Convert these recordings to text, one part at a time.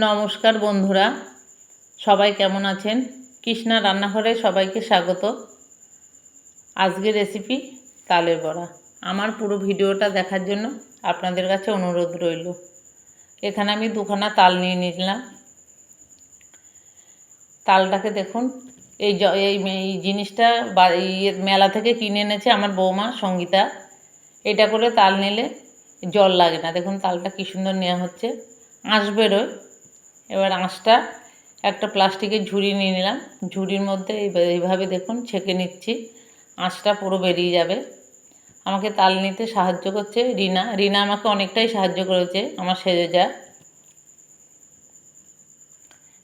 নমস্কার বন্ধুরা, সবাই কেমন আছেন? কৃষ্ণা রান্নাঘরে সবাইকে স্বাগত। আজকের রেসিপি তালের বড়া। আমার পুরো ভিডিওটা দেখার জন্য আপনাদের কাছে অনুরোধ রইল। এখানে আমি দুখানা তাল নিয়ে নিলাম। তালটাকে দেখুন, এই জিনিসটা মেলা থেকে কিনে এনেছে আমার বৌমা সঙ্গীতা। এটা করে তাল নিলে জল লাগে না। দেখুন তালটা কী সুন্দর নেওয়া হচ্ছে, আঁশ বেরোয়। এবার আঁশটা একটা প্লাস্টিকের ঝুড়ি নিয়ে নিলাম। ঝুড়ির মধ্যে এইভাবে দেখুন ছেঁকে নিচ্ছি, আঁশটা পুরো বেরিয়ে যাবে। আমাকে তাল নিতে সাহায্য করছে রিনা আমাকে অনেকটাই সাহায্য করেছে, আমার সেজে যা।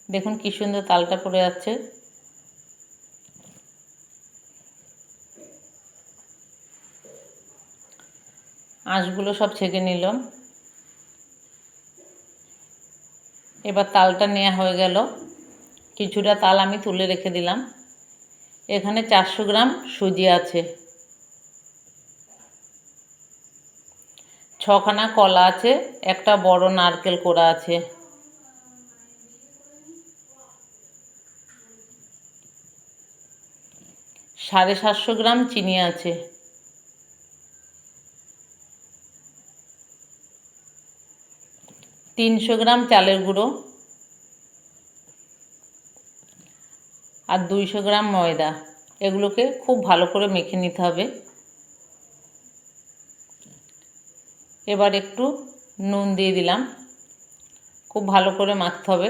দেখুন কী সুন্দর তালটা পড়ে যাচ্ছে। আঁশগুলো সব ছেঁকে নিলাম। এবার তালটা নেওয়া হয়ে গেল। কিছুটা তাল আমি তুলে রেখে দিলাম। এখানে 400 গ্রাম সুজি আছে, 6খানা কলা আছে, একটা বড় নারকেল কোড়া আছে, সাড়ে 700 গ্রাম চিনি আছে, 300 গ্রাম চালের গুঁড়ো আর 200 গ্রাম ময়দা। এগুলোকে খুব ভালো করে মেখে নিতে হবে। এবার একটু নুন দিয়ে দিলাম। খুব ভালো করে মাখতে হবে,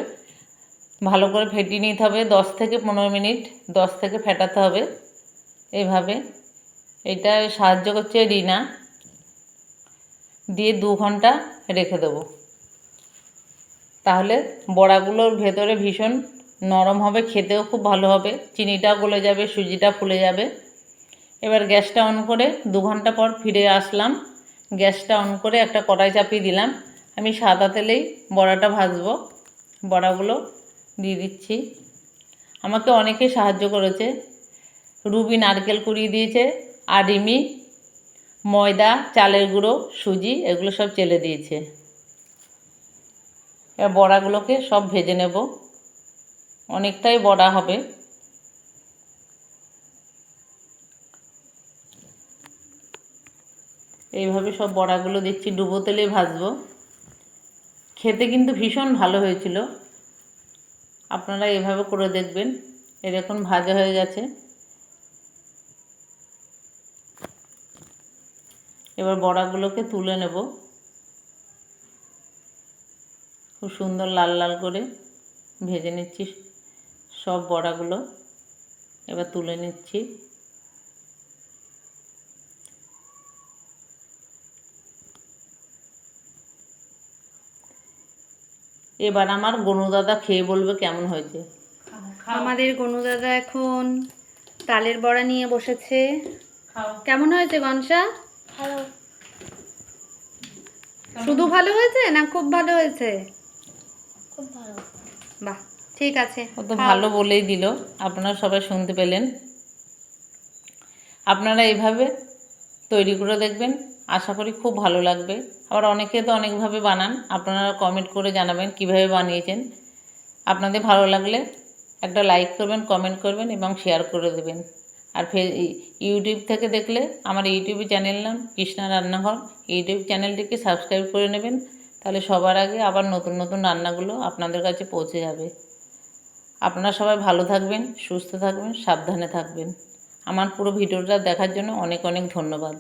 ভালো করে ফেটিয়ে নিতে হবে। 10 থেকে 15 মিনিট 10 থেকে ফেটাতে হবে এইভাবে। এটা সাহায্য করছে রিনা। দিয়ে 2 ঘন্টা রেখে দেবো, তাহলে বড়াগুলোর ভেতরে ভীষণ নরম হবে, খেতেও খুব ভালো হবে। চিনিটাও গলে যাবে, সুজিটা ফুলে যাবে। এবার গ্যাসটা অন করে 2 ঘন্টা পর ফিরে আসলাম। গ্যাসটা অন করে একটা কড়াই চাপিয়ে দিলাম। আমি সাদা তেলেই বড়াটা ভাজবো। বড়াগুলো দিয়ে দিচ্ছি। আমাকে অনেকে সাহায্য করেছে। রুবি নারকেল কুড়িয়ে দিয়েছে, আর রিমি ময়দা, চালের গুঁড়ো, সুজি এগুলো সব চেলে দিয়েছে। এবার বড়াগুলোকে সব ভেজে নেব। অনেকটাই বড়া হবে। এইভাবে সব বড়াগুলো দিচ্ছি, ডুবো তেলে ভাজবো। খেতে কিন্তু ভীষণ ভালো হয়েছিল। আপনারা এভাবে করে দেখবেন। দেখুন ভাজা হয়ে গেছে। এবার বড়াগুলোকে তুলে নেব। খুব সুন্দর লাল লাল করে ভেজে নিচ্ছি সব বড়াগুলো। এবার তুলে নিচ্ছি। এবার আমার গনু দাদা খেয়ে বলবে কেমন হয়েছে। আমাদের গনু দাদা এখন তালের বড়া নিয়ে বসেছে। কেমন হয়েছে গনসা? ভালো। শুধু ভালো হয়েছে না খুব ভালো হয়েছে? খুব ভালো। বাহ, ঠিক আছে। ও তো ভালো বলেই দিল, আপনারা সবাই শুনতে পেলেন। আপনারা এইভাবে তৈরি করে দেখবেন, আশা করি খুব ভালো লাগবে। আবার অনেকে তো অনেকভাবে বানান, আপনারা কমেন্ট করে জানাবেন কিভাবে বানিয়েছেন। আপনাদের ভালো লাগলে একটা লাইক করবেন, কমেন্ট করবেন এবং শেয়ার করে দেবেন। আর ইউটিউব থেকে দেখলে আমার ইউটিউব চ্যানেল নাম কৃষ্ণা রান্নাঘর, ইউটিউব চ্যানেলটিকে সাবস্ক্রাইব করে নেবেন। তাহলে সবার আগে আবার নতুন নতুন রান্নাগুলো আপনাদের কাছে পৌঁছে যাবে। আপনারা সবাই ভালো থাকবেন, সুস্থ থাকবেন, সাবধানে থাকবেন। আমার পুরো ভিডিওটা দেখার জন্য অনেক অনেক ধন্যবাদ।